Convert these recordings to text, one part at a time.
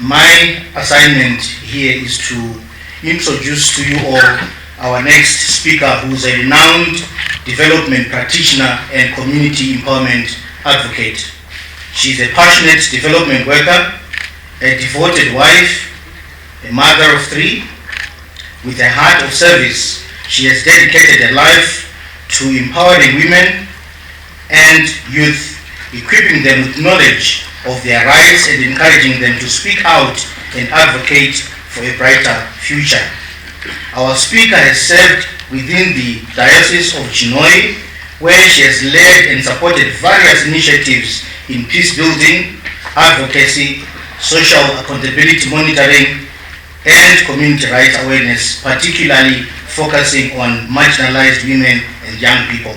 My assignment here is to introduce to you all our next speaker, who is a renowned development practitioner and community empowerment advocate. She is a passionate development worker, a devoted wife, a mother of 3. With a heart of service, she has dedicated her life to empowering women and youth, equipping them with knowledge of their rights and encouraging them to speak out and advocate for a brighter future. Our speaker has served within the Diocese of Chinhoyi, where she has led and supported various initiatives in peace building, advocacy, social accountability monitoring, and community rights awareness, particularly focusing on marginalized women and young people.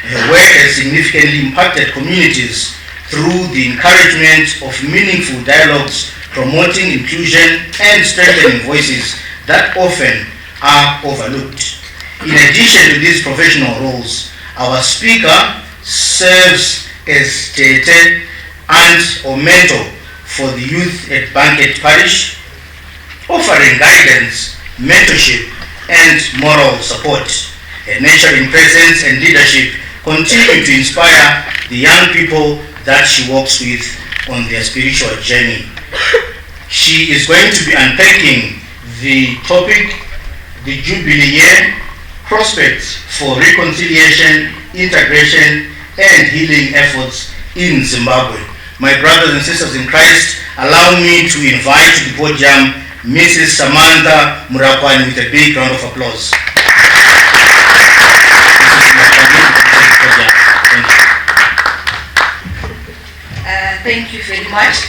Her work has significantly impacted communities through the encouragement of meaningful dialogues, promoting inclusion and strengthening voices that often are overlooked. In addition to these professional roles, our speaker serves as tete and or mentor for the youth at Banket Parish, offering guidance, mentorship, and moral support. Her nurturing presence and leadership continue to inspire the young people that she works with on their spiritual journey. She is going to be unpacking the topic, the Jubilee year, prospects for reconciliation, integration, and healing efforts in Zimbabwe. My brothers and sisters in Christ, allow me to invite to the podium Mrs. Samantha Murakwani with a big round of applause. Thank you very much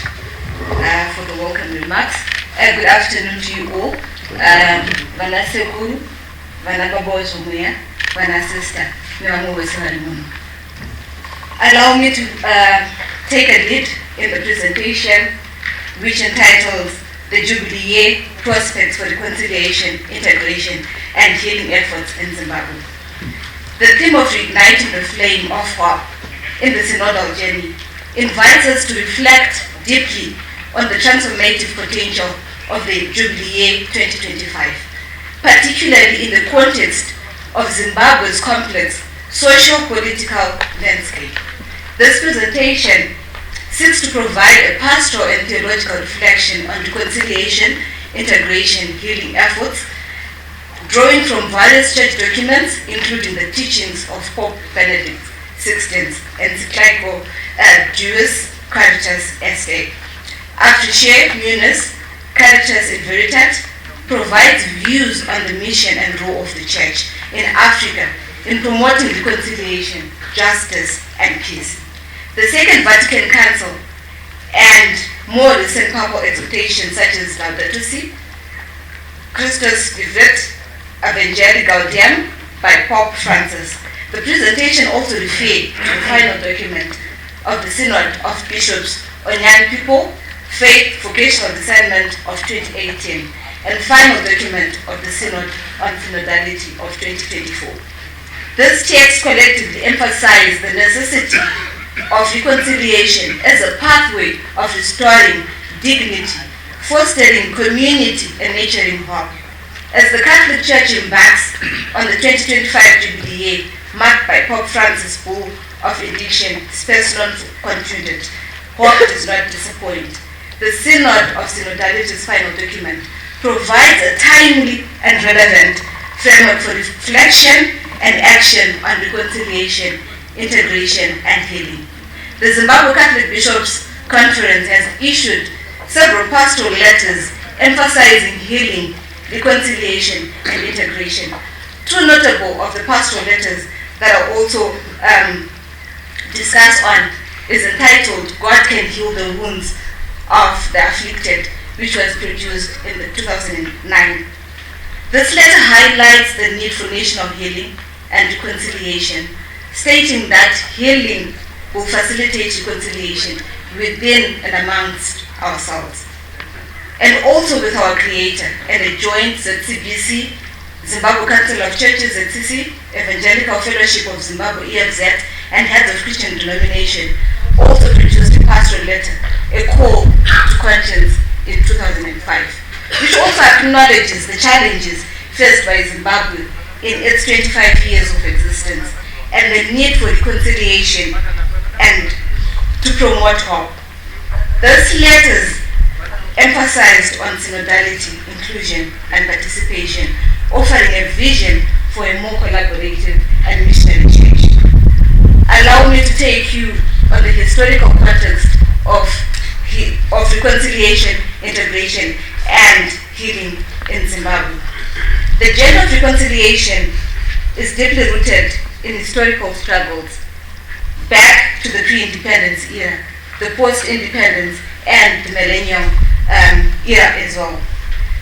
for the welcome remarks. Good afternoon to you all. Vana Sekuru, Vana Babozo Muya, Vana Sister, allow me to take a lead in the presentation, which entitles the Jubilee Year Prospects for Reconciliation, Integration, and Healing Efforts in Zimbabwe. The theme of reigniting the flame of hope in the synodal journey invites us to reflect deeply on the transformative potential of the Jubilee Year 2025, particularly in the context of Zimbabwe's complex socio-political landscape. This presentation seeks to provide a pastoral and theological reflection on reconciliation, integration, healing efforts, drawing from various church documents, including the teachings of Pope Benedict XVI's encyclical Deus Caritas Est. Archbishop Munis, Caritas in Veritas, provides views on the mission and role of the Church in Africa in promoting reconciliation, justice, and peace. The Second Vatican Council and more recent papal exhortations such as Laudato Si, Christus Vivit, Evangelii Gaudium by Pope Francis. The presentation also referred to the final document of the Synod of Bishops on Young People, Faith, Vocational Discernment of 2018, and final document of the Synod on Synodality of 2024. This text collectively emphasized the necessity of reconciliation as a pathway of restoring dignity, fostering community, and nurturing hope. As the Catholic Church embarks on the 2025 Jubilee Year, marked by Pope Francis' Bull of Indiction, Spes non concluded, hope does not disappoint. The Synod of Synodality's final document provides a timely and relevant framework for reflection and action on reconciliation, integration, and healing. The Zimbabwe Catholic Bishops' Conference has issued several pastoral letters emphasizing healing, reconciliation, and integration. Two notable of the pastoral letters that are also discussed on is entitled God Can Heal the Wounds of the Afflicted, which was produced in 2009. This letter highlights the need for national healing and reconciliation, stating that healing will facilitate reconciliation within and amongst ourselves, and also with our Creator, and a joint ZCBC, Zimbabwe Council of Churches, ZCC, Evangelical Fellowship of Zimbabwe, EFZ, and Heads of Christian Denomination also produced a pastoral letter, a call to conscience in 2005, which also acknowledges the challenges faced by Zimbabwe in its 25 years of existence and the need for reconciliation and to promote hope. Those letters emphasized on synodality, inclusion, and participation, offering a vision for a more collaborative and missionary church. Allow me to take you on the historical context of reconciliation, integration, and healing in Zimbabwe. The journey of reconciliation is deeply rooted in historical struggles back to the pre-independence era, the post-independence, and the millennium era as well.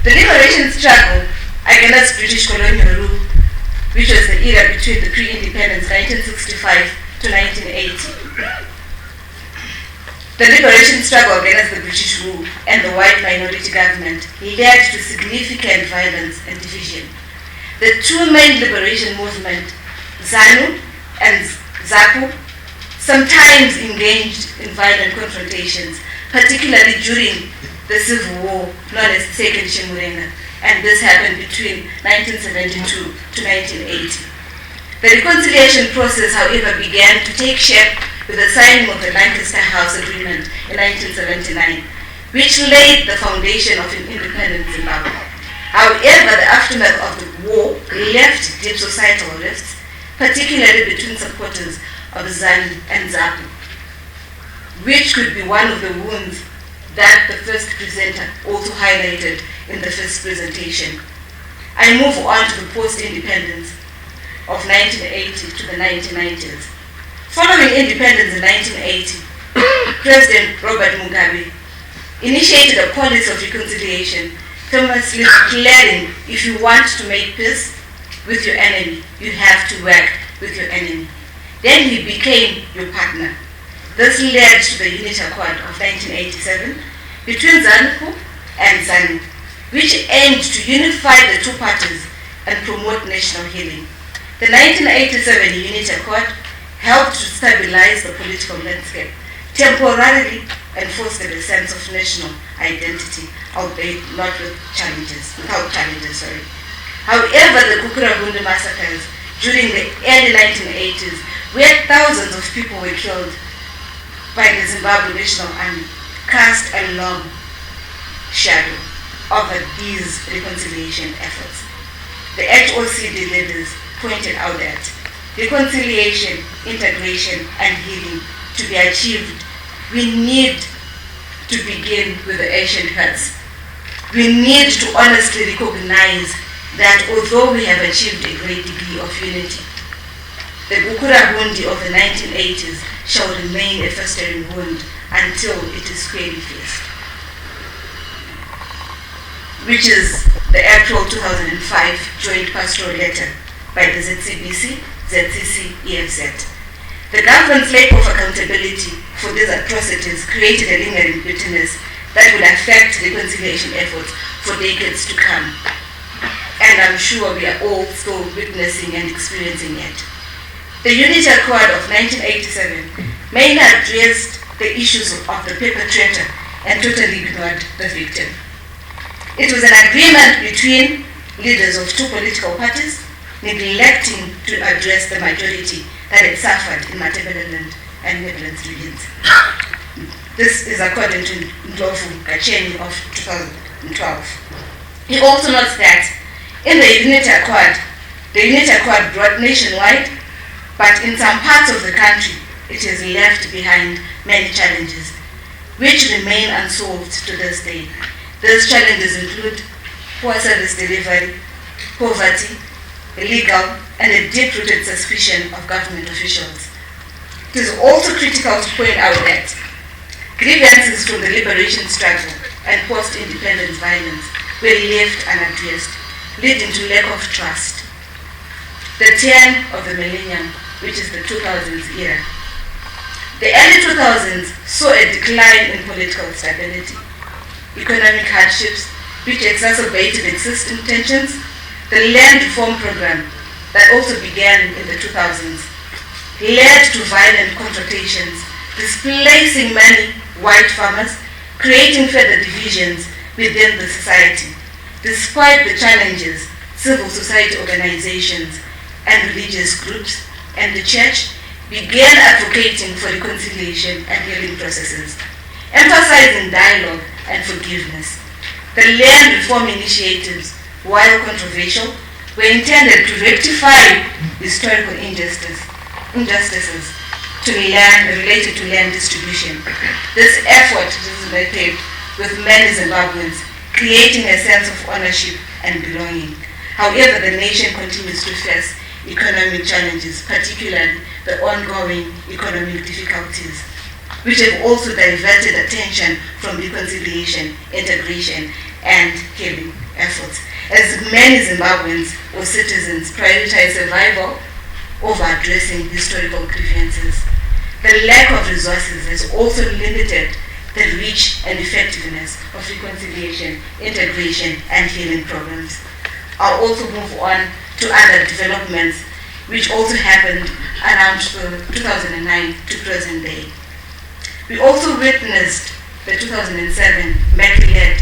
The liberation struggle against British colonial rule, which was the era between the pre-independence 1965 to 1980. The liberation struggle against the British rule and the white minority government led to significant violence and division. The two main liberation movements, ZANU and ZAPU, sometimes engaged in violent confrontations, particularly during the civil war known as Second Chimurenga, and this happened between 1972 to 1980. The reconciliation process, however, began to take shape with the signing of the Lancaster House Agreement in 1979, which laid the foundation of an independent Zimbabwe. However, the aftermath of the war left deep societal rifts, particularly between supporters of ZANU and ZAPU, which could be one of the wounds that the first presenter also highlighted in the first presentation. I move on to the post-independence of 1980 to the 1990s. Following independence in 1980, President Robert Mugabe initiated a policy of reconciliation, famously declaring, if you want to make peace with your enemy, you have to work with your enemy. Then he became your partner. This led to the Unity Accord of 1987 between ZANU and ZANU, which aimed to unify the two parties and promote national healing. The 1987 Unity Accord helped to stabilize the political landscape temporarily and fostered a sense of national identity, albeit not without challenges. However, the Kukuragundi massacres during the early 1980s, where thousands of people were killed by the Zimbabwe National Army, cast a long shadow over these reconciliation efforts. The HOCD leaders pointed out that reconciliation, integration, and healing to be achieved, we need to begin with the ancient hurts. We need to honestly recognize that although we have achieved a great degree of unity, the Kukuragundi of the 1980s shall remain a festering wound until it is squarely faced, which is the April 2005 joint pastoral letter by the ZCBC, ZCC, EFZ. The government's lack of accountability for these atrocities created a lingering bitterness that will affect reconciliation efforts for decades to come. And I'm sure we are all still witnessing and experiencing it. The Unity Accord of 1987 mainly addressed the issues of the perpetrator and totally ignored the victim. It was an agreement between leaders of two political parties, neglecting to address the majority that had suffered in Matabeleland and Midlands regions. This is according to Ndlovu Kacheni of 2012. He also notes that in the Unity Accord brought nationwide, but in some parts of the country, it has left behind many challenges, which remain unsolved to this day. These challenges include poor service delivery, poverty, illegal, and a deep-rooted suspicion of government officials. It is also critical to point out that grievances from the liberation struggle and post-independence violence were left unaddressed, leading to lack of trust. The turn of the millennium, which is the 2000s era. The early 2000s saw a decline in political stability, economic hardships, which exacerbated existing tensions. The land reform program that also began in the 2000s led to violent confrontations, displacing many white farmers, creating further divisions within the society. Despite the challenges, civil society organizations and religious groups and the church began advocating for reconciliation and healing processes, emphasizing dialogue and forgiveness. The land reform initiatives, while controversial, were intended to rectify historical injustices related to land distribution. This effort resonated with many Zimbabweans, creating a sense of ownership and belonging. However, the nation continues to face economic challenges, particularly the ongoing economic difficulties, which have also diverted attention from reconciliation, integration, and healing efforts, as many Zimbabweans or citizens prioritize survival over addressing historical grievances. The lack of resources has also limited the reach and effectiveness of reconciliation, integration, and healing programs. I'll also move on to other developments which also happened around 2009 to present day. We also witnessed the 2007 MEC-led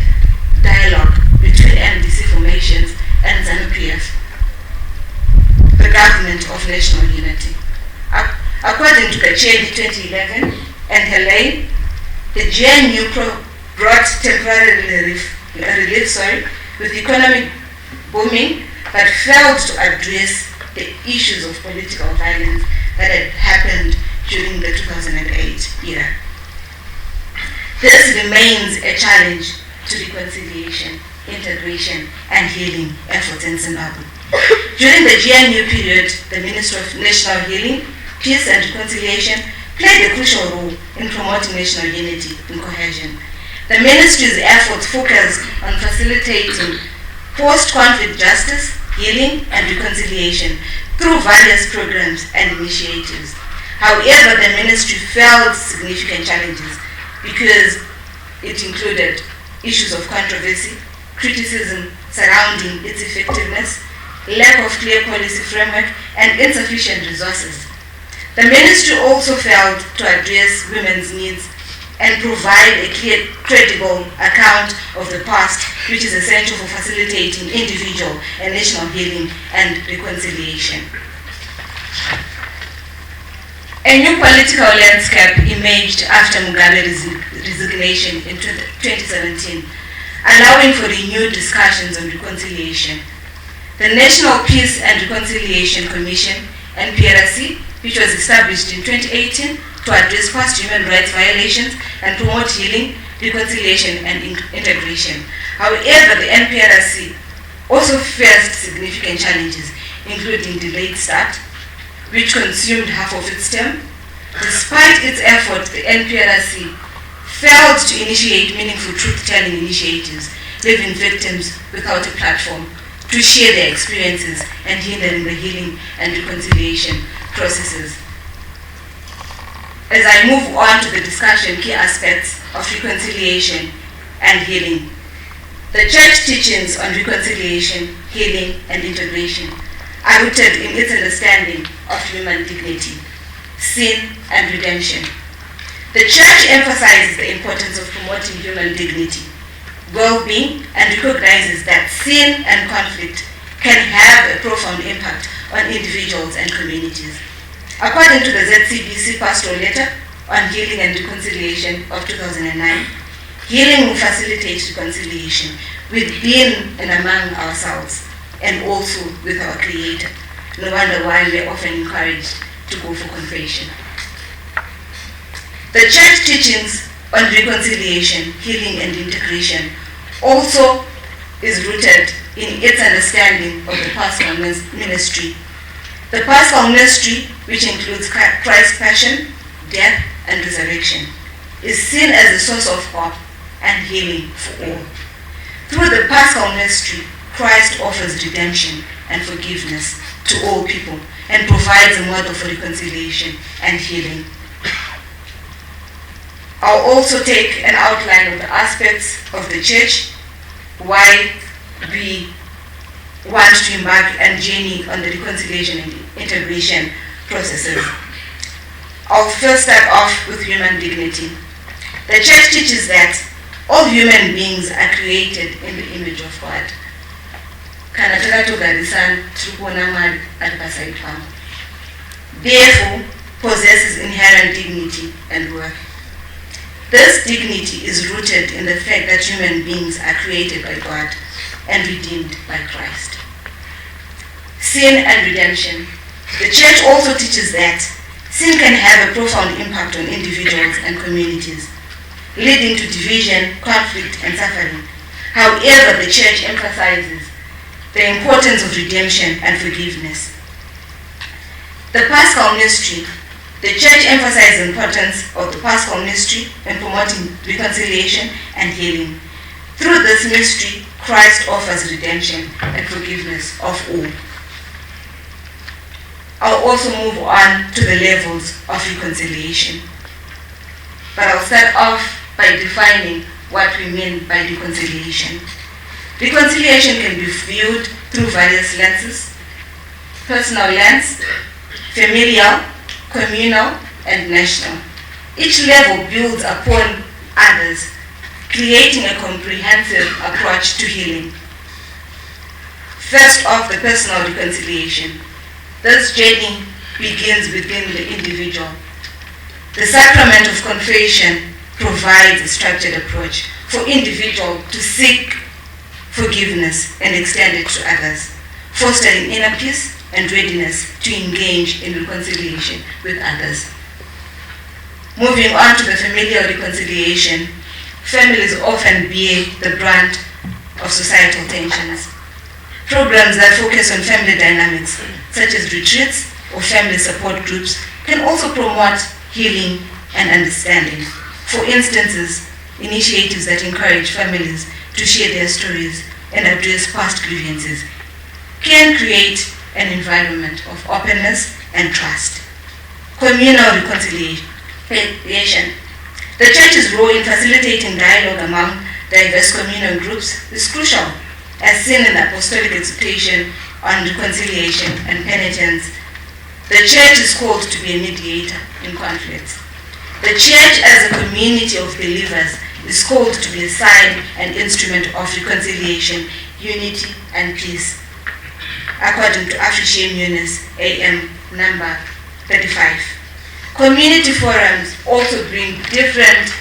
dialogue between MDC formations and ZANU-PF, the Government of National Unity. According to Kacheli 2011 and Helene, the GNU brought temporary relief with economic booming, but failed to address the issues of political violence that had happened during the 2008 era. This remains a challenge to reconciliation, integration, and healing efforts in Zimbabwe. During the GNU period, the Ministry of National Healing, Peace and Reconciliation played a crucial role in promoting national unity and cohesion. The ministry's efforts focused on facilitating post-conflict justice, healing, and reconciliation through various programs and initiatives. However, the ministry faced significant challenges because it included issues of controversy, criticism surrounding its effectiveness, lack of clear policy framework, and insufficient resources. The ministry also failed to address women's needs and provide a clear, credible account of the past, which is essential for facilitating individual and national healing and reconciliation. A new political landscape emerged after Mugabe's resignation in 2017, allowing for renewed discussions on reconciliation. The National Peace and Reconciliation Commission, NPRC, which was established in 2018 to address past human rights violations and promote healing, reconciliation, and integration. However, the NPRC also faced significant challenges, including delayed start, which consumed half of its term. Despite its efforts, the NPRC failed to initiate meaningful truth-telling initiatives, leaving victims without a platform to share their experiences and hindering the healing and reconciliation processes. As I move on to the discussion, key aspects of reconciliation and healing. The church teachings on reconciliation, healing, and integration are rooted in its understanding of human dignity, sin, and redemption. The church emphasizes the importance of promoting human dignity, well-being, and recognizes that sin and conflict can have a profound impact on individuals and communities. According to the ZCBC Pastoral Letter on Healing and Reconciliation of 2009, healing will facilitate reconciliation within and among ourselves and also with our Creator. No wonder why we are often encouraged to go for confession. The church teachings on reconciliation, healing, and integration also is rooted in its understanding of the pastoral ministry. The pastoral ministry, which includes Christ's passion, death, and resurrection, is seen as a source of hope and healing for all. Through the pastoral ministry, Christ offers redemption and forgiveness to all people and provides a model for reconciliation and healing. I'll also take an outline of the aspects of the church, why we want to embark and journey on the reconciliation and integration processes. I'll first start off with human dignity. The church teaches that All human beings are created in the image of God. Therefore, possesses inherent dignity and worth. This dignity is rooted in the fact that human beings are created by God and redeemed by Christ. Sin and redemption. The Church also teaches that sin can have a profound impact on individuals and communities, leading to division, conflict, and suffering. However, the Church emphasizes the importance of redemption and forgiveness. The Paschal Mystery. The Church emphasizes the importance of the Paschal Mystery in promoting reconciliation and healing. Through this mystery, Christ offers redemption and forgiveness of all. I'll also move on to the levels of reconciliation. But I'll start off by defining what we mean by reconciliation. Reconciliation can be viewed through various lenses: personal lens, familial, communal, and national. Each level builds upon others, creating a comprehensive approach to healing. First off, the personal reconciliation. This journey begins within the individual. The sacrament of confession provides a structured approach for individuals to seek forgiveness and extend it to others, fostering inner peace and readiness to engage in reconciliation with others. Moving on to the familial reconciliation, families often bear the brunt of societal tensions. Programs that focus on family dynamics, such as retreats or family support groups, can also promote healing and understanding. For instance, initiatives that encourage families to share their stories and address past grievances can create an environment of openness and trust. Communal reconciliation. The Church's role in facilitating dialogue among diverse communal groups is crucial, as seen in the apostolic exhortation on reconciliation and penitence. The Church is called to be a mediator in conflicts. The Church, as a community of believers, is called to be a sign and instrument of reconciliation, unity, and peace, according to Afrishame Eunice, AM number 35. Community forums also bring different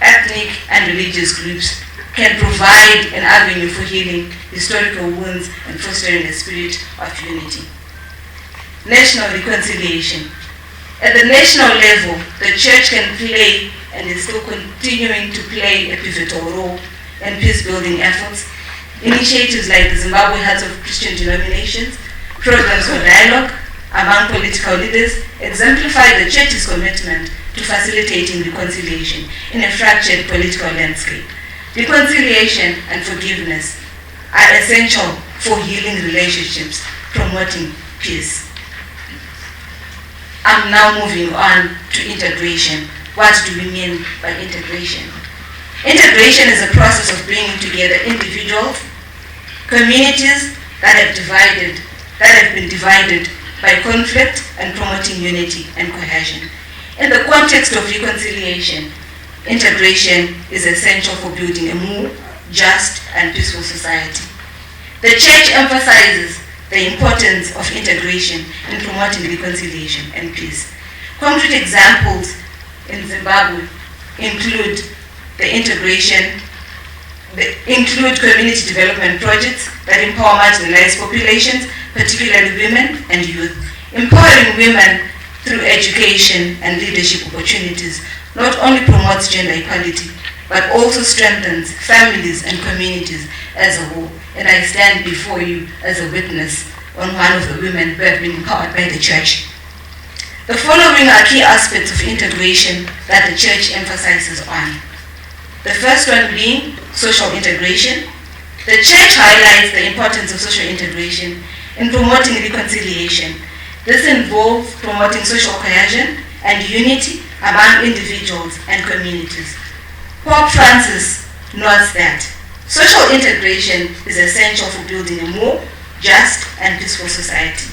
ethnic and religious groups, can provide an avenue for healing historical wounds and fostering a spirit of unity. National reconciliation. At the national level, the Church can play and is still continuing to play a pivotal role in peace-building efforts. Initiatives like the Zimbabwe Hearts of Christian Denominations, programs for dialogue among political leaders exemplify the Church's commitment to facilitating reconciliation in a fractured political landscape. Reconciliation and forgiveness are essential for healing relationships, promoting peace. I'm now moving on to integration. What do we mean by integration? Integration is a process of bringing together individuals, communities that have been divided by conflict, and promoting unity and cohesion. In the context of reconciliation, integration is essential for building a more just and peaceful society. The Church emphasizes the importance of integration in promoting reconciliation and peace. Concrete examples in Zimbabwe include community development projects that empower marginalized populations, particularly women and youth. Empowering women through education and leadership opportunities not only promotes gender equality, but also strengthens families and communities as a whole. And I stand before you as a witness on one of the women who have been empowered by the Church. The following are key aspects of integration that the Church emphasizes on. The first one being social integration. The Church highlights the importance of social integration in promoting reconciliation. This involves promoting social cohesion and unity among individuals and communities. Pope Francis notes that social integration is essential for building a more just and peaceful society.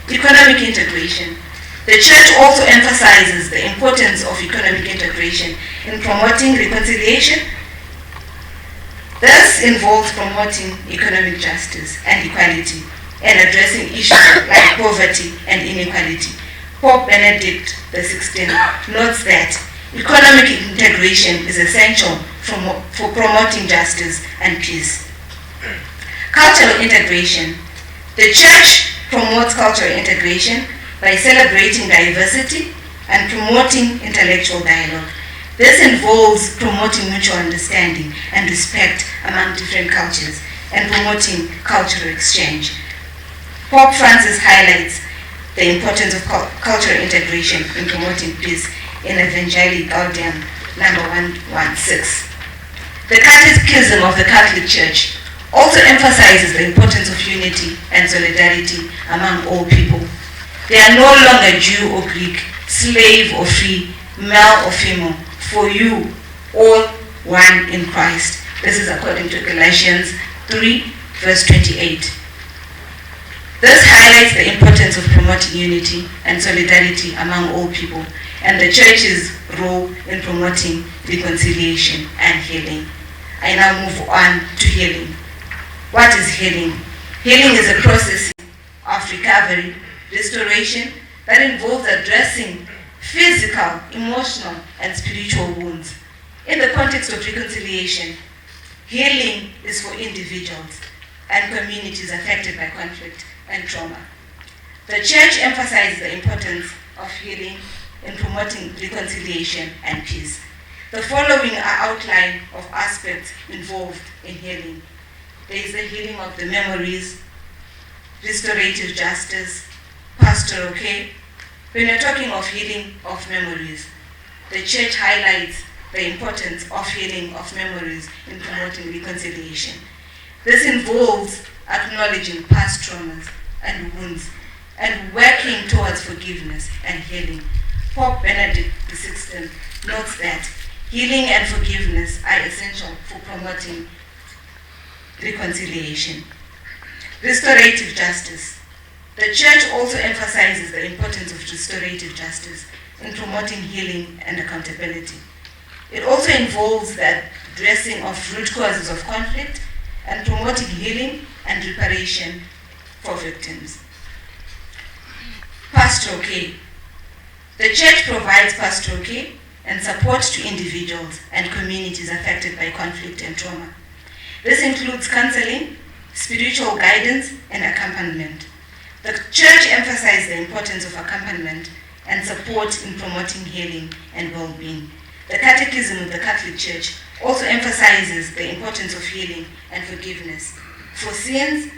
Economic integration. The Church also emphasizes the importance of economic integration in promoting reconciliation This involves promoting economic justice and equality and addressing issues like poverty and inequality. Pope Benedict XVI notes that economic integration is essential for promoting justice and peace. Cultural integration. The Church promotes cultural integration by celebrating diversity and promoting intellectual dialogue. This involves promoting mutual understanding and respect among different cultures and promoting cultural exchange. Pope Francis highlights the importance of cultural integration in promoting peace in Evangelii Gaudium number 116. The Catechism of the Catholic Church also emphasizes the importance of unity and solidarity among all people. They are no longer Jew or Greek, slave or free, male or female, for you, all one in Christ. This is according to Galatians 3, verse 28. This highlights the importance of promoting unity and solidarity among all people and the Church's role in promoting reconciliation and healing. I now move on to healing. What is healing? Healing is a process of recovery, restoration that involves addressing physical, emotional, and spiritual wounds. In the context of reconciliation, healing is for individuals and communities affected by conflict and trauma. The Church emphasizes the importance of healing in promoting reconciliation and peace. The following are outline of aspects involved in healing. There is the healing of the memories, restorative justice, pastoral care. When you're talking of healing of memories, the Church highlights the importance of healing of memories in promoting reconciliation. This involves acknowledging past traumas and wounds and working towards forgiveness and healing. Pope Benedict XVI notes that healing and forgiveness are essential for promoting reconciliation. Restorative justice. The Church also emphasizes the importance of restorative justice in promoting healing and accountability. It also involves the addressing of root causes of conflict and promoting healing and reparation for victims. Pastoral care. The Church provides pastoral care and support to individuals and communities affected by conflict and trauma. This includes counseling, spiritual guidance, and accompaniment. The Church emphasizes the importance of accompaniment and support in promoting healing and well-being. The Catechism of the Catholic Church also emphasizes the importance of healing and forgiveness for sins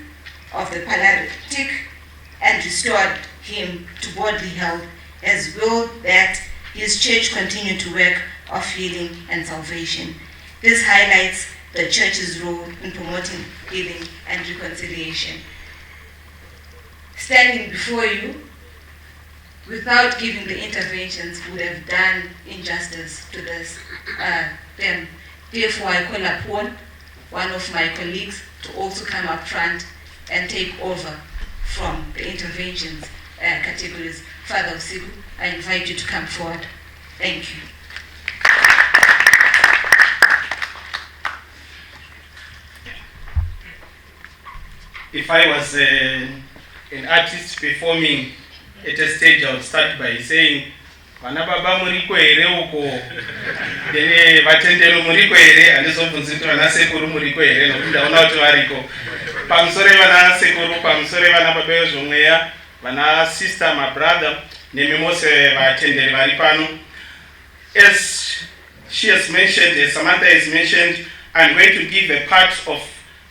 of the paralytic and restored him to bodily health, as well that his Church continue to work of healing and salvation. This highlights the Church's role in promoting healing and reconciliation. Standing before you, without giving the interventions, would have done injustice to this them. Therefore, I call upon one of my colleagues to also come up front and take over from the interventions categories. Father Sibu, I invite you to come forward. Thank you. If I was an artist performing at a stage, I would start by saying, "Vana baba muriko ere uko, dene vatendero muriko ere, andizobvunziti vana sekuru muriko ere, nokuti ndaona kuti variko. Pamusoro vana sekuru, pamusoro vana baba vezvomweya, vana sister, my brother, nemi mose vatenderi vari pano. As she has mentioned, as Samantha has mentioned, I'm going to give a part of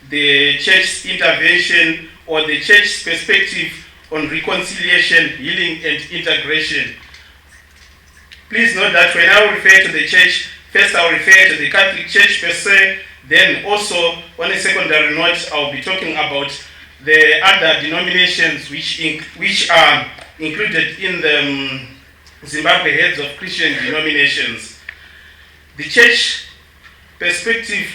the Church's intervention or the Church's perspective on reconciliation, healing, and integration. Please note that when I refer to the Church, first I'll refer to the Catholic Church per se, then also on a secondary note, I'll be talking about the other denominations which are included in the Zimbabwe Heads of Christian Denominations. The Church perspective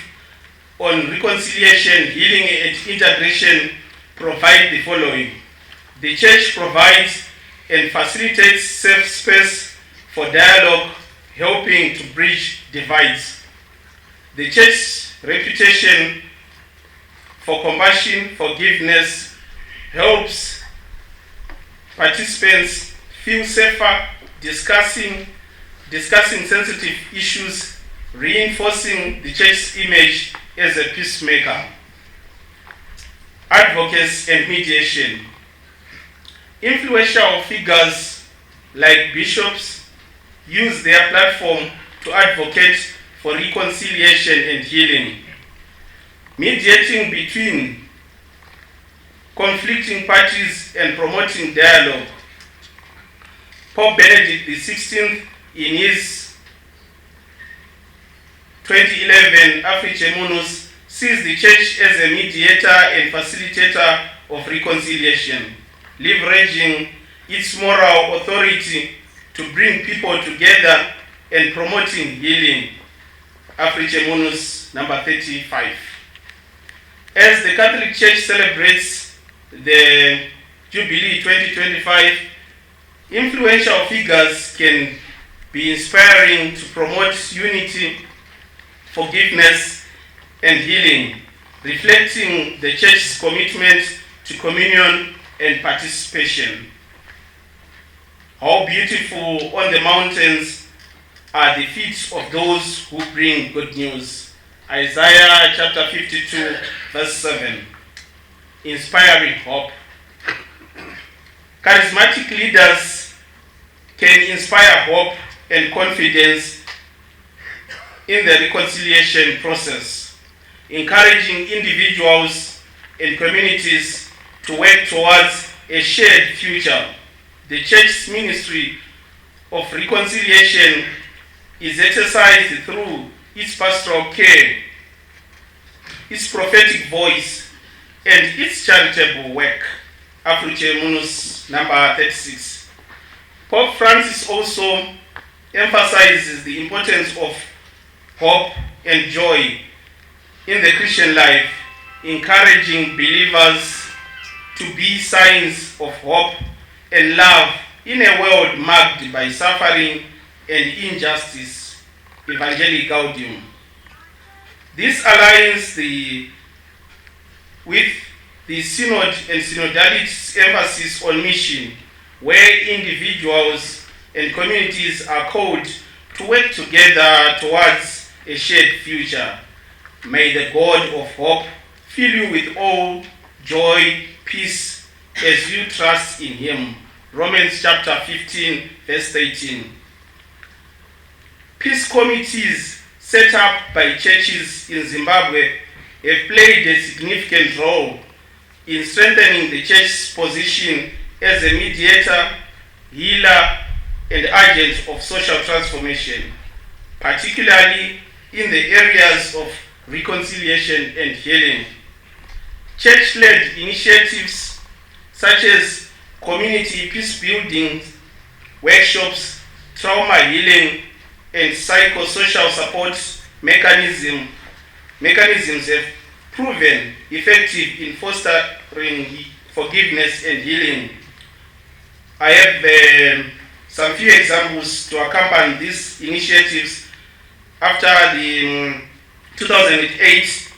on reconciliation, healing, and integration provide the following. The Church provides and facilitates safe space for dialogue, helping to bridge divides. The Church reputation for compassion, forgiveness, helps participants feel safer discussing sensitive issues, reinforcing the church's image as a peacemaker. Advocacy and mediation. Influential figures like bishops use their platform to advocate for reconciliation and healing, mediating between conflicting parties and promoting dialogue. Pope Benedict XVI, in his 2011 Africe Munus, sees the church as a mediator and facilitator of reconciliation, leveraging its moral authority to bring people together and promoting healing. Africe Munus, number 35. As the Catholic Church celebrates the Jubilee 2025, influential figures can be inspiring to promote unity, forgiveness, and healing, reflecting the Church's commitment to communion and participation. How beautiful on the mountains are the feet of those who bring good news. Isaiah chapter 52, verse 7. Inspiring hope. Charismatic leaders can inspire hope and confidence in the reconciliation process, encouraging individuals and communities to work towards a shared future. The Church's ministry of reconciliation is exercised through its pastoral care, its prophetic voice, and its charitable work. Africe Munus, number 36. Pope Francis also emphasizes the importance of hope and joy in the Christian life, encouraging believers to be signs of hope and love in a world marked by suffering and injustice. Evangelii Gaudium. This aligns with the Synod and Synodality's emphasis on mission, where individuals and communities are called to work together towards a shared future. May the God of hope fill you with all joy, peace, as you trust in Him. Romans chapter 15, verse 18. Peace committees set up by churches in Zimbabwe have played a significant role in strengthening the church's position as a mediator, healer, and agent of social transformation, particularly in the areas of reconciliation and healing. Church-led initiatives such as community peace building workshops, trauma healing, and psychosocial support mechanisms have proven effective in fostering forgiveness and healing. I have some few examples to accompany these initiatives. After the 2008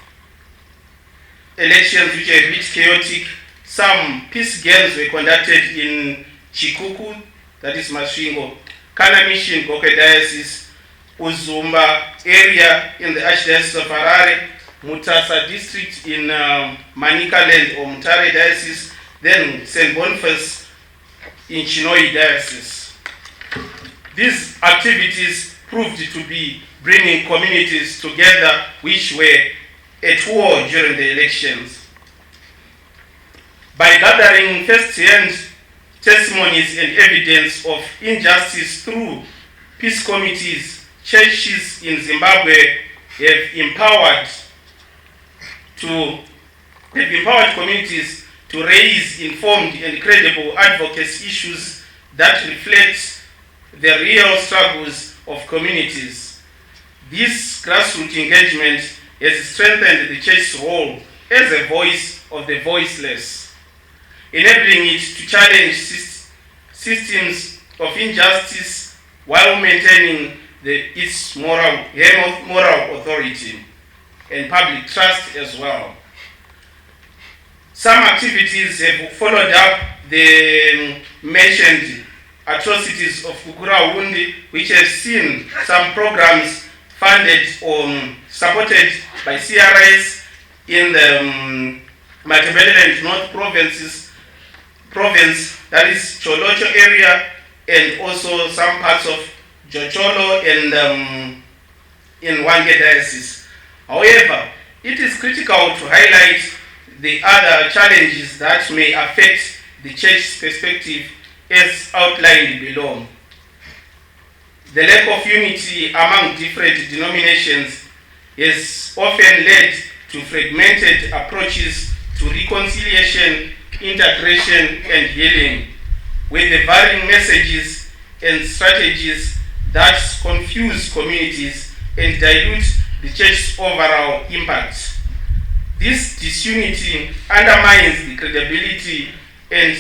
elections, which were a bit chaotic, some peace games were conducted in Chikuku, that is Masvingo, Kana Mission, Goke Diocese, Uzumba area in the Archdiocese of Harare, Mutasa district in Manika land or Mutare Diocese, then St. Boniface in Chinoi Diocese. These activities proved to be bringing communities together which were at war during the elections. By gathering first-hand testimonies and evidence of injustice through peace committees, churches in Zimbabwe have empowered communities to raise informed and credible advocacy issues that reflect the real struggles of communities. This grassroots engagement has strengthened the church's role as a voice of the voiceless, enabling it to challenge systems of injustice while maintaining its moral authority. and public trust as well. Some activities have followed up the mentioned atrocities of Kukura-Hundi, which have seen some programs funded or supported by CRIs in the Matabeleland North province, that is Cholocho area, and also some parts of Jocholo and in Wange Diocese. However, it is critical to highlight the other challenges that may affect the church's perspective as outlined below. The lack of unity among different denominations has often led to fragmented approaches to reconciliation, integration, and healing, with the varying messages and strategies that confuse communities and dilute the church's overall impact. This disunity undermines the credibility and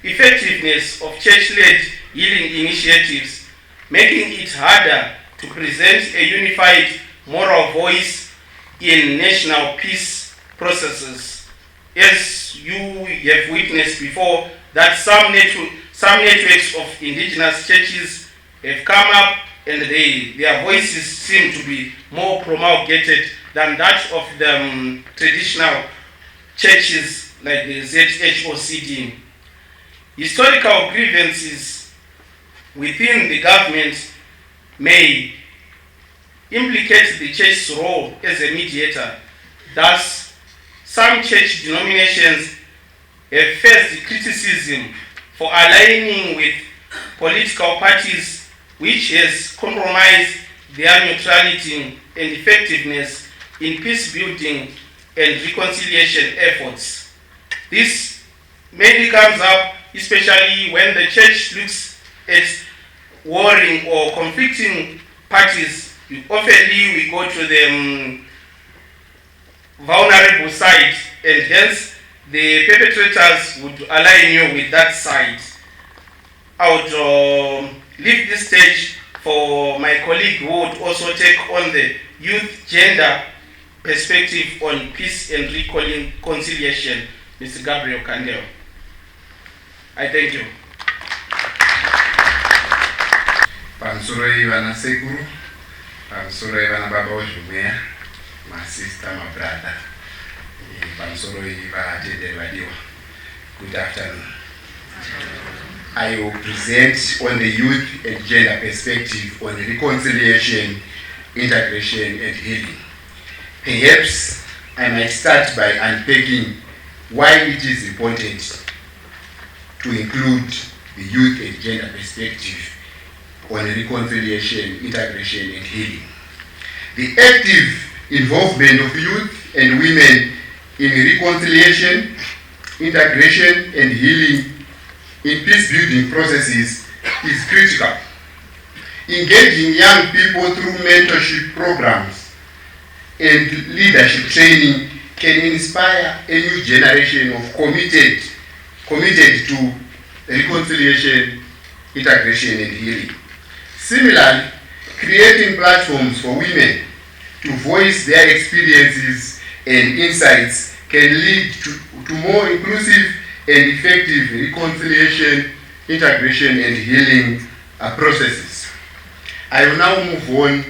effectiveness of church-led healing initiatives, making it harder to present a unified moral voice in national peace processes. As you have witnessed before, that some networks of indigenous churches have come up and their voices seem to be more promulgated than that of the traditional churches like the ZHOCD. Historical grievances within the government may implicate the church's role as a mediator. Thus, some church denominations have faced criticism for aligning with political parties, which has compromised their neutrality and effectiveness in peace building and reconciliation efforts. This mainly comes up especially when the church looks at warring or conflicting parties. Oftenly we go to the vulnerable side, and hence the perpetrators would align you with that side. I would leave this stage for my colleague who would also take on the youth gender perspective on peace and reconciliation, Mr. Gabriel Kandel. I thank you. Pamsoroi vana sekuru, pamsoroi vana baba ozvumweya, my sister, my brother, pamsoroi vatenderi vadiwa. Good afternoon. I will present on the youth and gender perspective on reconciliation, integration, and healing. Perhaps I might start by unpacking why it is important to include the youth and gender perspective on reconciliation, integration, and healing. The active involvement of youth and women in reconciliation, integration, and healing in peace-building processes is critical. Engaging young people through mentorship programs and leadership training can inspire a new generation of committed to reconciliation, integration, and healing. Similarly, creating platforms for women to voice their experiences and insights can lead to more inclusive and effective reconciliation, integration, and healing processes. I will now move on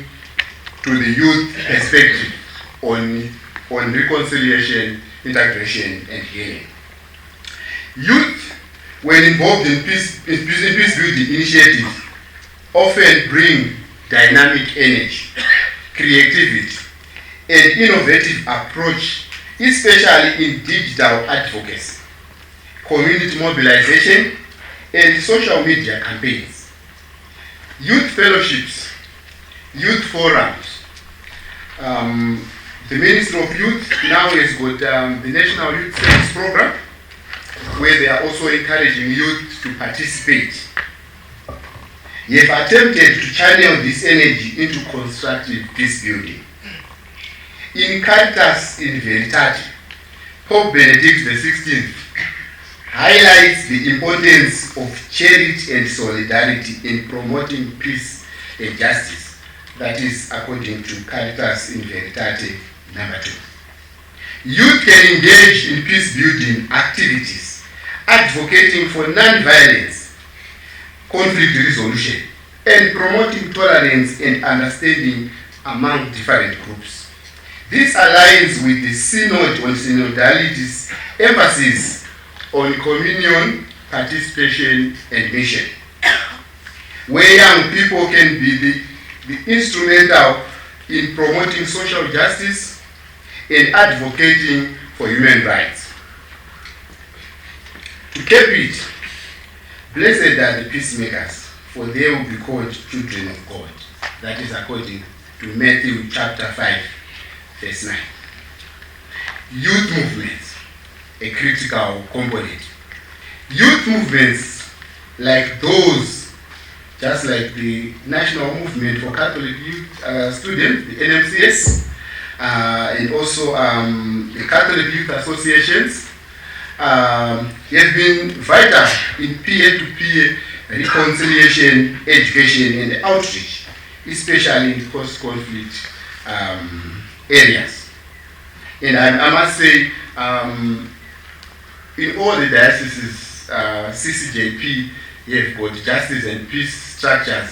to the youth perspective on reconciliation, integration, and healing. Youth, when involved in peace-building initiatives, often bring dynamic energy, creativity, and innovative approach, especially in digital advocacy, community mobilization, and social media campaigns. Youth fellowships, youth forums. The Ministry of Youth now has got the National Youth Service Program, where they are also encouraging youth to participate. They have attempted to channel this energy into constructive peace building. In Caritas in Veritate, Pope Benedict XVI highlights the importance of charity and solidarity in promoting peace and justice. That is according to Caritas in Veritate Number 2. Youth can engage in peace-building activities, advocating for non-violence, conflict resolution, and promoting tolerance and understanding among different groups. This aligns with the Synod on Synodality's emphasis on communion, participation, and mission, where young people can be the instrumental in promoting social justice and advocating for human rights. To cap it, blessed are the peacemakers, for they will be called children of God. That is according to Matthew chapter 5, verse 9. Youth movements, a critical component. Youth movements like those, just like the National Movement for Catholic Youth Students, the NMCS, and also the Catholic Youth Associations, have been vital in peer-to-peer reconciliation, education, and outreach, especially in post-conflict areas. And I must say, in all the dioceses, CCJP have got justice and peace structures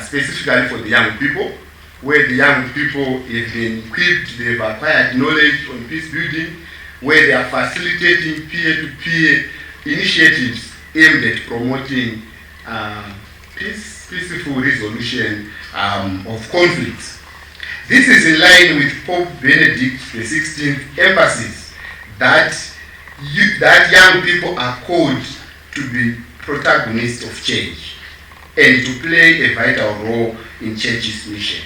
specifically for the young people, where the young people have been equipped, they've acquired knowledge on peace building, where they are facilitating peer-to-peer initiatives aimed at promoting peaceful resolution of conflicts. This is in line with Pope Benedict XVI emphasis that young people are called to be protagonists of change and to play a vital role in church's mission.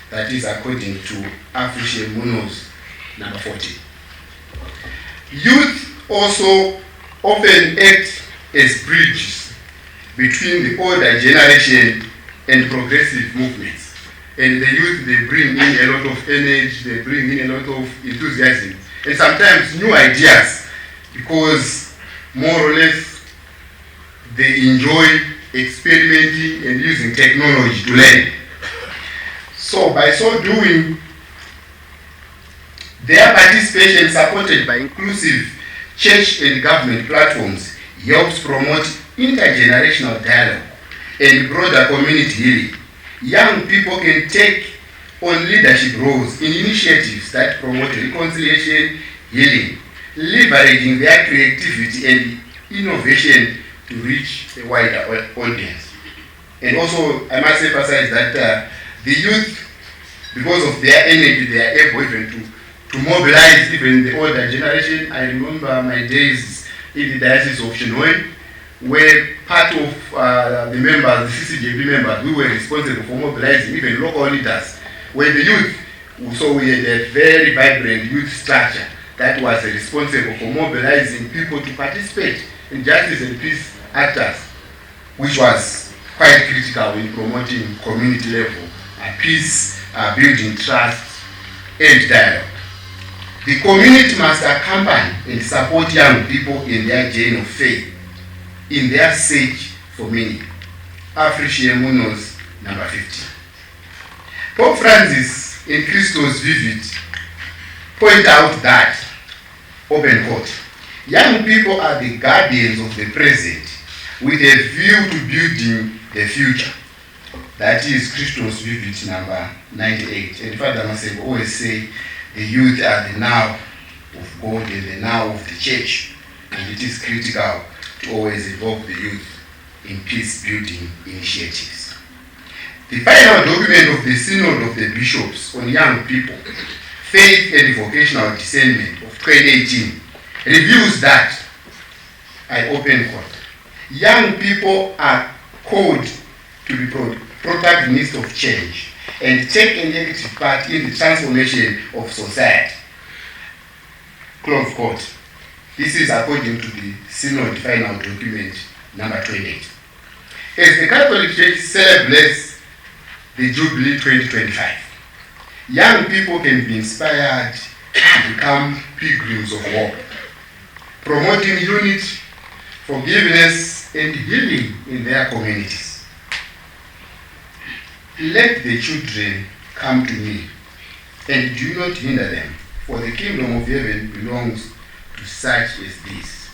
That is according to Afriche Munoz, number 14. Youth also often act as bridges between the older generation and progressive movements. And the youth, they bring in a lot of energy, they bring in a lot of enthusiasm, and sometimes new ideas, because more or less they enjoy experimenting and using technology to learn. So by so doing, their participation, supported by inclusive church and government platforms, helps promote intergenerational dialogue and broader community healing. Young people can take on leadership roles in initiatives that promote reconciliation, healing, leveraging their creativity and innovation to reach a wider audience. And also, I must emphasize that the youth, because of their energy, they are able even to mobilize even the older generation. I remember my days in the Diocese of Chinoy, where part of the members, the CCJB members, we were responsible for mobilizing even local leaders, where the youth, so we had a very vibrant youth structure that was responsible for mobilizing people to participate in justice and peace actors, which was quite critical in promoting community level peace, building trust and dialogue. The community must accompany and support young people in their journey of faith, in their search for meaning. Afriche Munoz, number 50. Pope Francis in Christos Vivit point out that, open quote, young people are the guardians of the present with a view to building the future. That is Christos Vivit number 98. And Father Masebo always say the youth are the now of God and the now of the church. And it is critical to always involve the youth in peace-building initiatives. The final document of the Synod of the Bishops on Young People, Faith and Vocational Discernment of 2018 reviews that, I open quote, young people are called to be protagonists of change and take an active part in the transformation of society. Close quote. This is according to the Synod final document number 28. As the Catholic Church celebrates the Jubilee 2025, young people can be inspired to become pilgrims of hope, promoting unity, forgiveness, and healing in their communities. Let the children come to me, and do not hinder them, for the kingdom of heaven belongs to such as this.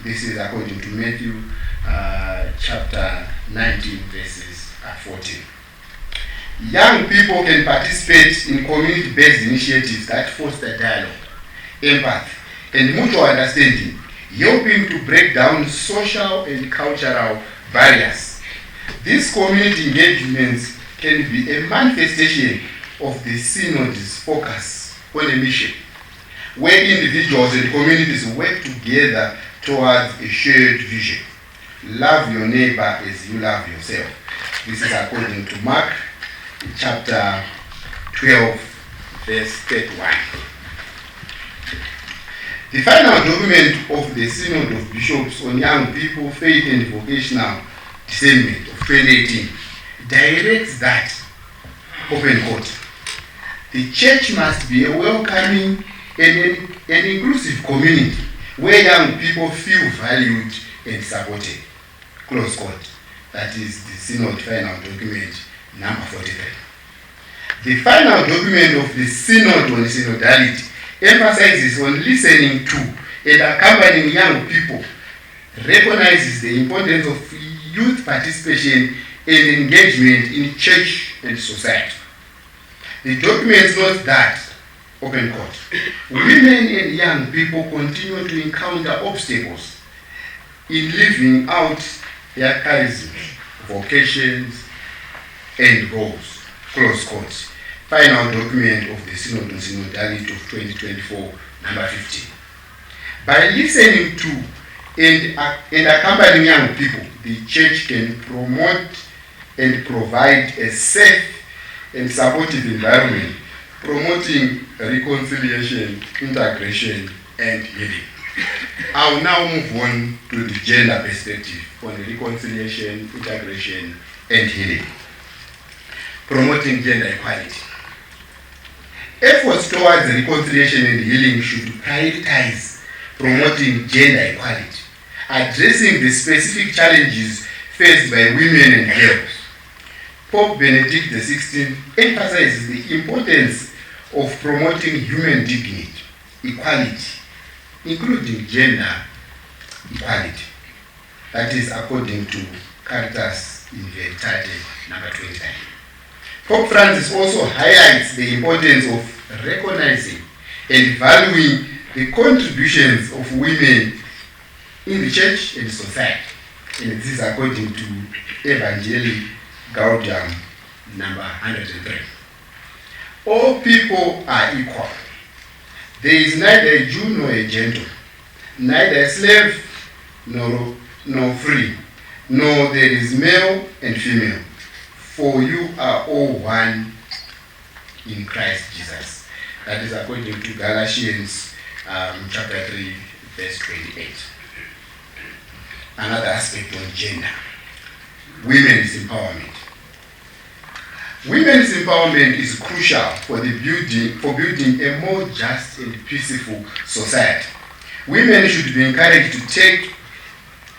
This is according to Matthew chapter 19 verses 14. Young people can participate in community-based initiatives that foster dialogue, empathy, and mutual understanding, helping to break down social and cultural barriers. These community engagements can be a manifestation of the Synod's focus on a mission, where individuals and communities work together towards a shared vision. Love your neighbor as you love yourself. This is according to Mark chapter 12, verse 31. The final document of the Synod of Bishops on Young People, Faith and Vocational Discernment of 2018 directs that, open quote, the church must be a welcoming and an inclusive community where young people feel valued and supported, close quote. That is the Synod final document number 43. The final document of the Synod on synodality emphasizes on listening to and accompanying young people, recognizes the importance of youth participation and engagement in church and society. The document notes that, open quote, women and young people continue to encounter obstacles in living out their charisms, vocations, and roles, close quote. Final document of the Synod on Synodality of 2024, number 15. By listening to and accompanying young people, the church can promote and provide a safe and supportive environment, promoting reconciliation, integration, and healing. I will now move on to the gender perspective on reconciliation, integration, and healing. Promoting gender equality. Efforts towards reconciliation and healing should prioritize promoting gender equality, addressing the specific challenges faced by women and girls. Pope Benedict XVI emphasizes the importance of promoting human dignity, equality, including gender equality. That is according to Caritas in Veritate number 29. Pope Francis also highlights the importance of recognizing and valuing the contributions of women in the church and society. And this is according to Evangelii Gaudium number 103. All people are equal. There is neither a Jew nor a Gentile, neither a slave nor free, nor there is male and female, for you are all one in Christ Jesus. That is according to Galatians chapter 3, verse 28. Another aspect on gender, women's empowerment. Women's empowerment is crucial for building a more just and peaceful society. Women should be encouraged to take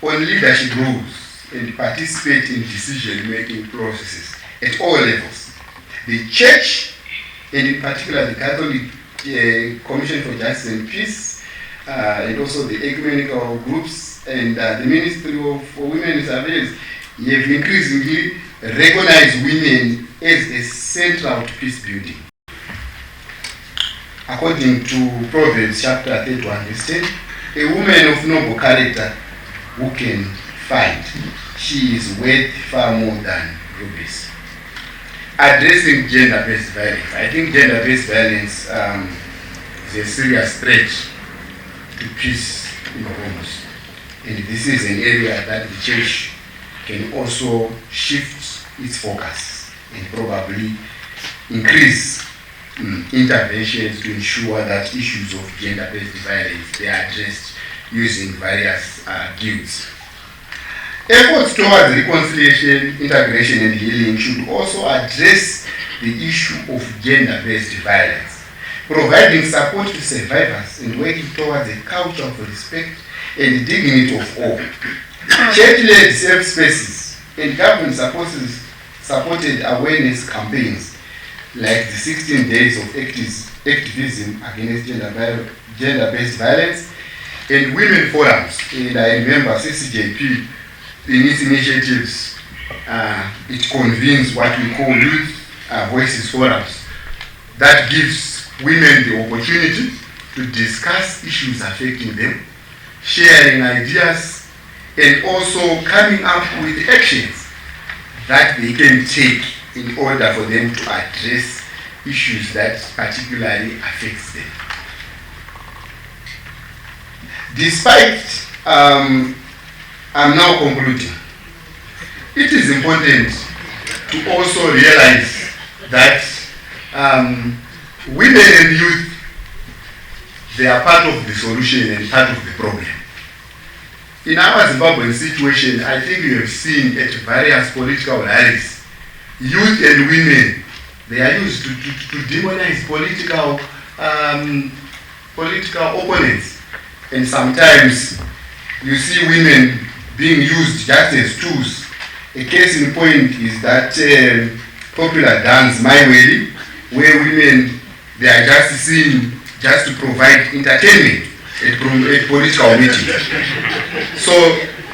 on leadership roles and participate in decision-making processes at all levels. The Church, and in particular the Catholic Commission for Justice and Peace, and also the ecumenical groups and the Ministry of Women's Affairs, have increasingly recognized women as a central to peace building. According to Proverbs chapter 31, verse 10, a woman of noble character who can fight, she is worth far more than rubies. Addressing gender-based violence. I think gender-based violence is a serious threat to peace in homes. And this is an area that the church can also shift its focus and probably increase interventions to ensure that issues of gender-based violence they are addressed using various guilds. Efforts towards reconciliation, integration, and healing should also address the issue of gender-based violence, providing support to survivors and working towards a culture of respect and dignity of all. Church-led safe spaces and government supported awareness campaigns like the 16 days of activism against gender-based violence, and women forums. And I remember CCJP, in its initiatives, it convenes what we call youth voices forums. That gives women the opportunity to discuss issues affecting them, sharing ideas, and also coming up with actions that they can take in order for them to address issues that particularly affects them. Despite, I'm now concluding, it is important to also realize that women and youth, they are part of the solution and part of the problem. In our Zimbabwean situation, I think you have seen at various political rallies, youth and women, they are used to demonize political opponents. And sometimes you see women being used just as tools. A case in point is that popular dance, My Way, where women, they are just seen just to provide entertainment at political meetings. So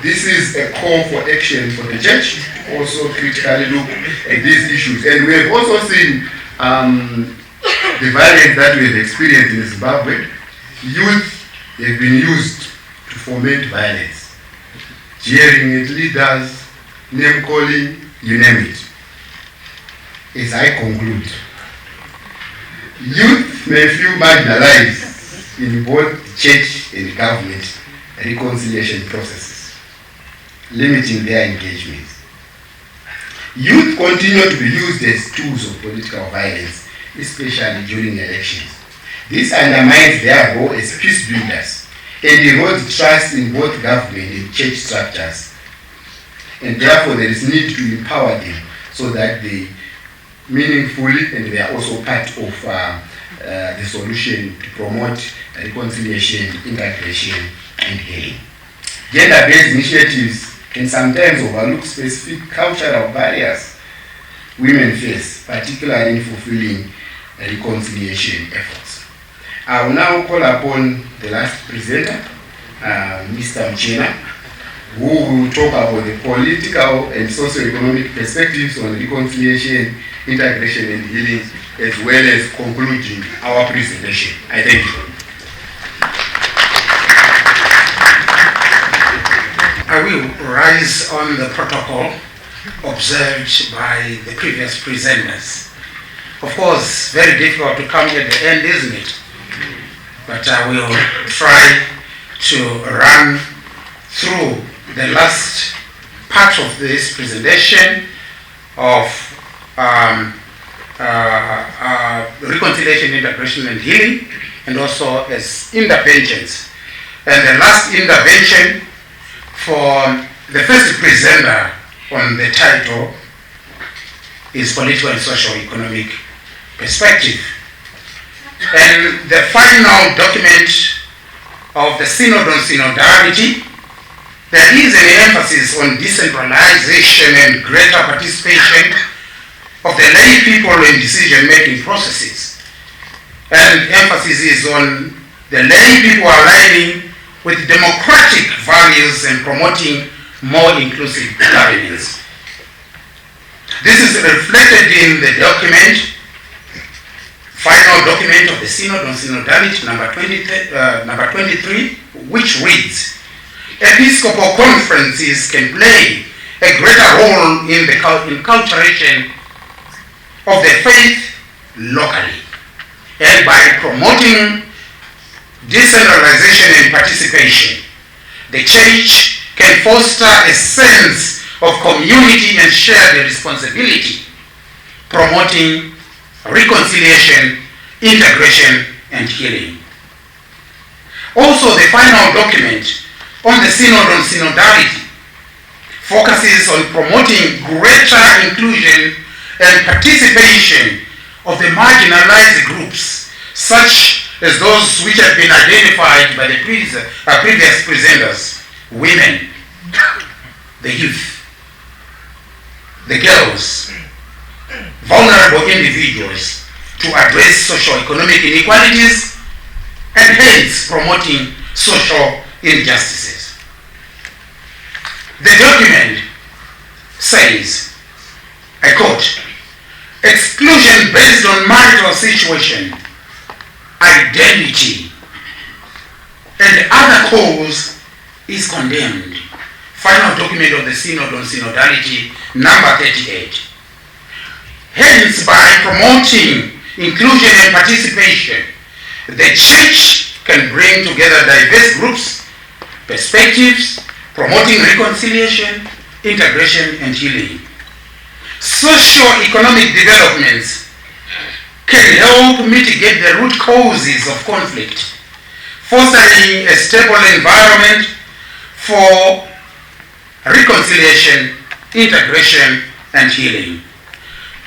this is a call for action for the church to also critically look at these issues. And we have also seen the violence that we have experienced in Zimbabwe. Youth have been used to foment violence, jeering at leaders, name calling, you name it. As I conclude, youth may feel marginalized in both church and government reconciliation processes, limiting their engagement. Youth continue to be used as tools of political violence, especially during elections. This undermines their role as peace builders and erodes trust in both government and church structures. And therefore there is need to empower them so that they meaningfully, and they are also part of the solution to promote reconciliation, integration, and healing. Gender-based initiatives can sometimes overlook specific cultural barriers women face, particularly in fulfilling reconciliation efforts. I will now call upon the last presenter, Mr. Mchina, who will talk about the political and socio-economic perspectives on reconciliation, integration, and healing, as well as concluding our presentation. I thank you. I will rise on the protocol observed by the previous presenters. Of course, very difficult to come at the end, isn't it? But I will try to run through the last part of this presentation of reconciliation, integration, and healing, and also as interventions. And the last intervention for the first presenter on the title is political and social economic perspective. And the final document of the Synod on Synodality, there is an emphasis on decentralization and greater participation of the lay people in decision-making processes. And emphasis is on the lay people aligning with democratic values and promoting more inclusive governance. This is reflected in the document, final document of the Synod on Synodality, number 23, which reads, Episcopal conferences can play a greater role in the enculturation of the faith locally, and by promoting decentralization and participation, the church can foster a sense of community and shared responsibility, promoting reconciliation, integration, and healing. Also, the final document on the Synod on Synodality focuses on promoting greater inclusion and participation of the marginalized groups, such as those which have been identified by the previous presenters: women, the youth, the girls, vulnerable individuals to address socio-economic inequalities and hence promoting social injustices. The document says, I quote, exclusion based on marital situation, identity, and other cause is condemned. Final document of the Synod on Synodality, number 38. Hence, by promoting inclusion and participation, the Church can bring together diverse groups, perspectives, promoting reconciliation, integration, and healing. Socio-economic developments can help mitigate the root causes of conflict, fostering a stable environment for reconciliation, integration, and healing.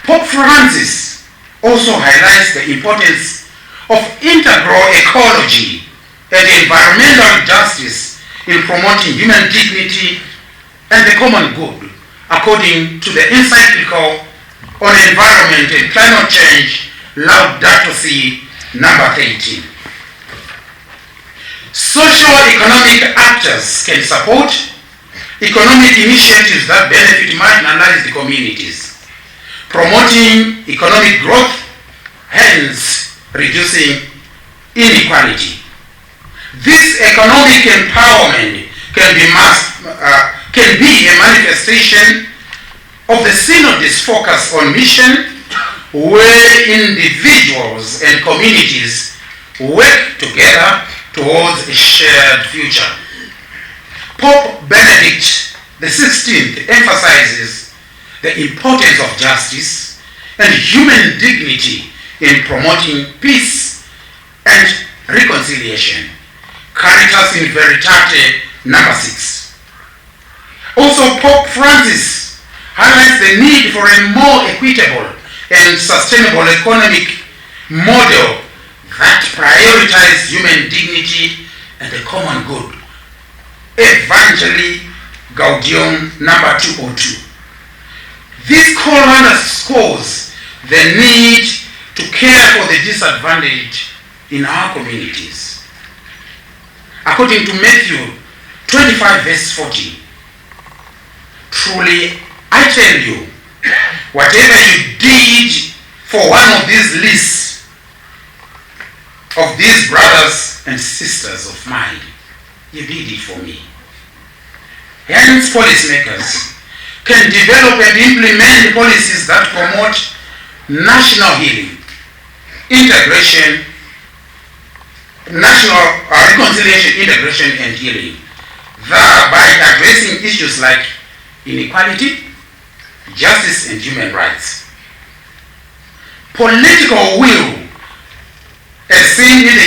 Pope Francis also highlights the importance of integral ecology and environmental justice in promoting human dignity and the common good, according to the encyclical on environment and climate change, Laudato Si, number 13. Socio-economic actors can support economic initiatives that benefit marginalized communities, promoting economic growth, hence reducing inequality. This economic empowerment can be a manifestation of the Synod's focus on mission, where individuals and communities work together towards a shared future. Pope Benedict XVI emphasizes the importance of justice and human dignity in promoting peace and reconciliation. Caritas in Veritate, number 6. Also, Pope Francis highlights the need for a more equitable and sustainable economic model that prioritizes human dignity and the common good. Evangelii Gaudium, number 202. This call underscores the need to care for the disadvantaged in our communities. According to Matthew 25 verse 40, truly I tell you, whatever you did for one of these least of these brothers and sisters of mine, you did it for me. Hence, policymakers can develop and implement policies that promote national healing, integration, national reconciliation, integration, and healing, thereby addressing issues like inequality, justice, and human rights. Political will, as seen in the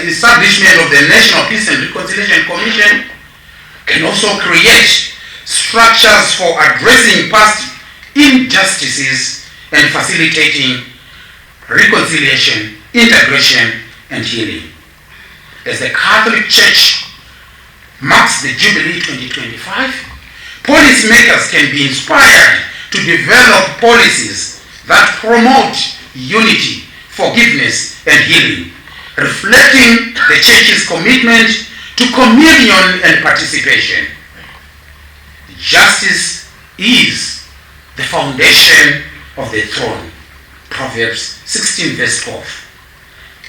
establishment of the National Peace and Reconciliation Commission, can also create structures for addressing past injustices and facilitating reconciliation, integration, and healing. As the Catholic Church marks the Jubilee 2025, policymakers can be inspired to develop policies that promote unity, forgiveness, and healing, reflecting the Church's commitment to communion and participation. Justice is the foundation of the throne. Proverbs 16 verse 12.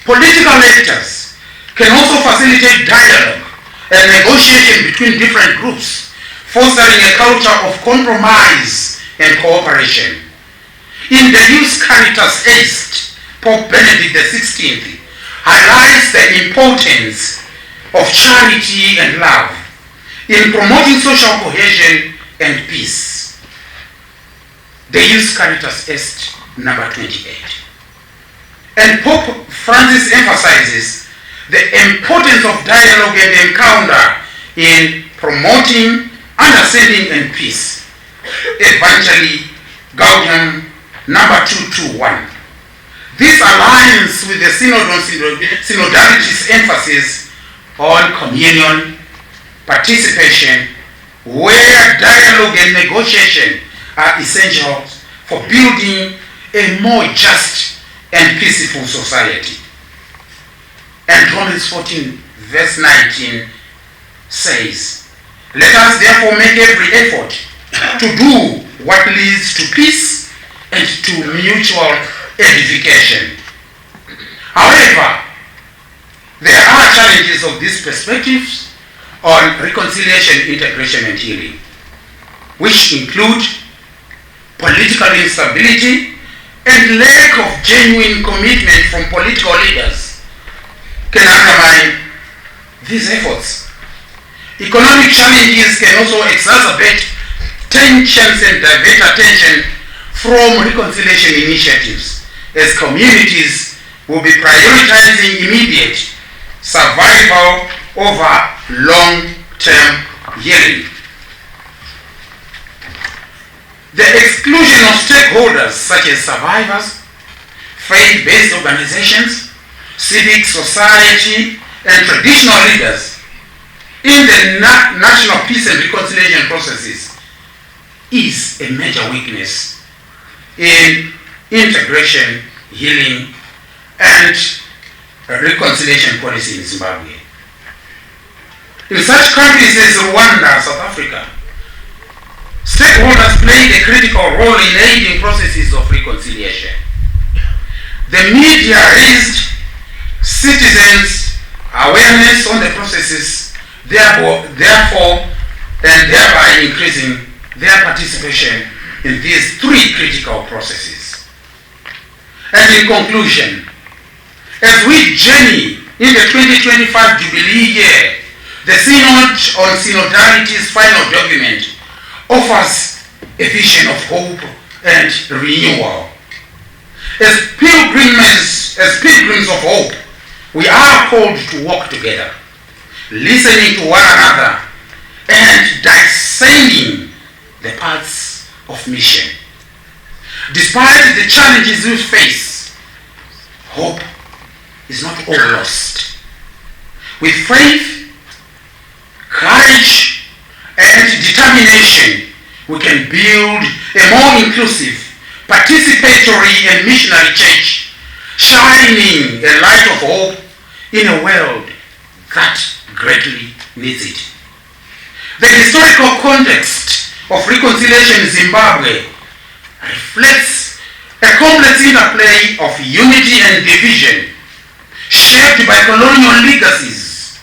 Political actors can also facilitate dialogue and negotiation between different groups, fostering a culture of compromise and cooperation. In the Deus Caritas Est, Pope Benedict XVI highlights the importance of charity and love in promoting social cohesion and peace. The Deus Caritas Est, number 28. And Pope Francis emphasizes the importance of dialogue and encounter in promoting understanding and peace. Evangelii Gaudium, number 221. This aligns with the synodality's emphasis on communion, participation, where dialogue and negotiation are essential for building a more just and peaceful society. And Romans 14 verse 19 says, "Let us therefore make every effort to do what leads to peace and to mutual edification." However, there are challenges of these perspectives on reconciliation, integration, and healing, which include political instability and lack of genuine commitment from political leaders can undermine these efforts. Economic challenges can also exacerbate tensions and divert attention from reconciliation initiatives, as communities will be prioritizing immediate survival over long-term healing. The exclusion of stakeholders such as survivors, faith-based organizations, civic society, and traditional leaders in the national peace and reconciliation processes is a major weakness in integration, healing, and reconciliation policy in Zimbabwe. In such countries as Rwanda, South Africa, stakeholders played a critical role in aiding processes of reconciliation. The media raised citizens' awareness on the processes, therefore and thereby increasing their participation in these three critical processes. And in conclusion, as we journey in the 2025 Jubilee year, the Synod on Synodality's final document offers a vision of hope and renewal. As pilgrims of hope, we are called to walk together, listening to one another and dissecting the paths of mission. Despite the challenges we face, hope is not all lost. With faith, courage, and determination, we can build a more inclusive, participatory, and missionary church, shining a light of hope in a world that greatly needs it. The historical context of reconciliation in Zimbabwe reflects a complex interplay of unity and division, shaped by colonial legacies,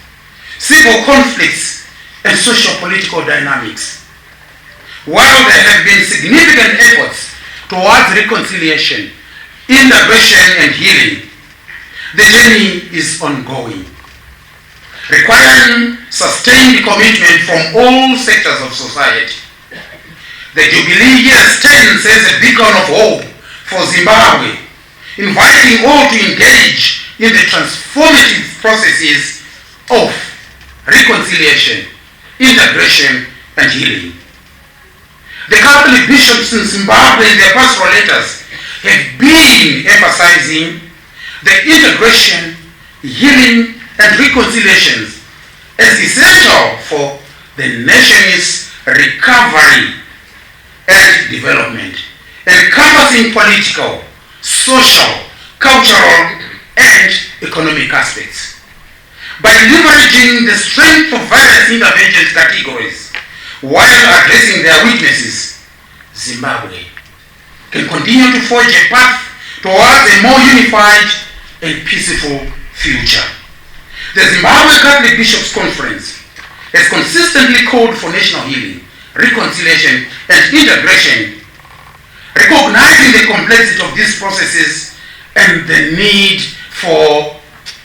civil conflicts, and socio-political dynamics. While there have been significant efforts towards reconciliation, integration, and healing, the journey is ongoing, requiring sustained commitment from all sectors of society. The Jubilee year stands as a beacon of hope for Zimbabwe, inviting all to engage in the transformative processes of reconciliation, integration, and healing. The Catholic bishops in Zimbabwe in their pastoral letters have been emphasizing the integration, healing, and reconciliations as essential for the nation's recovery and development, encompassing political, social, cultural, and economic aspects. By leveraging the strength of various intervention categories while addressing their weaknesses, Zimbabwe can continue to forge a path towards a more unified and peaceful future. The Zimbabwe Catholic Bishops' Conference has consistently called for national healing, reconciliation, and integration, recognizing the complexity of these processes and the need for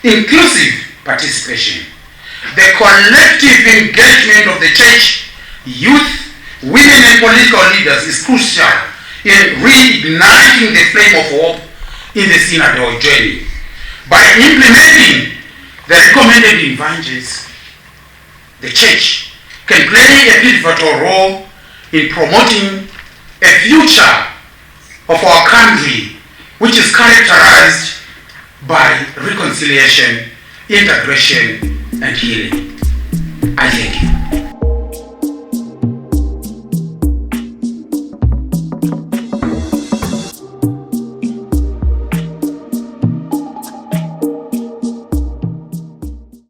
inclusive participation. The collective engagement of the church, youth, women, and political leaders is crucial in reigniting the flame of hope in the synodal journey. By implementing the recommended evangelies, the church can play a pivotal role in promoting a future of our country which is characterized by reconciliation, integration, and healing. I thank you.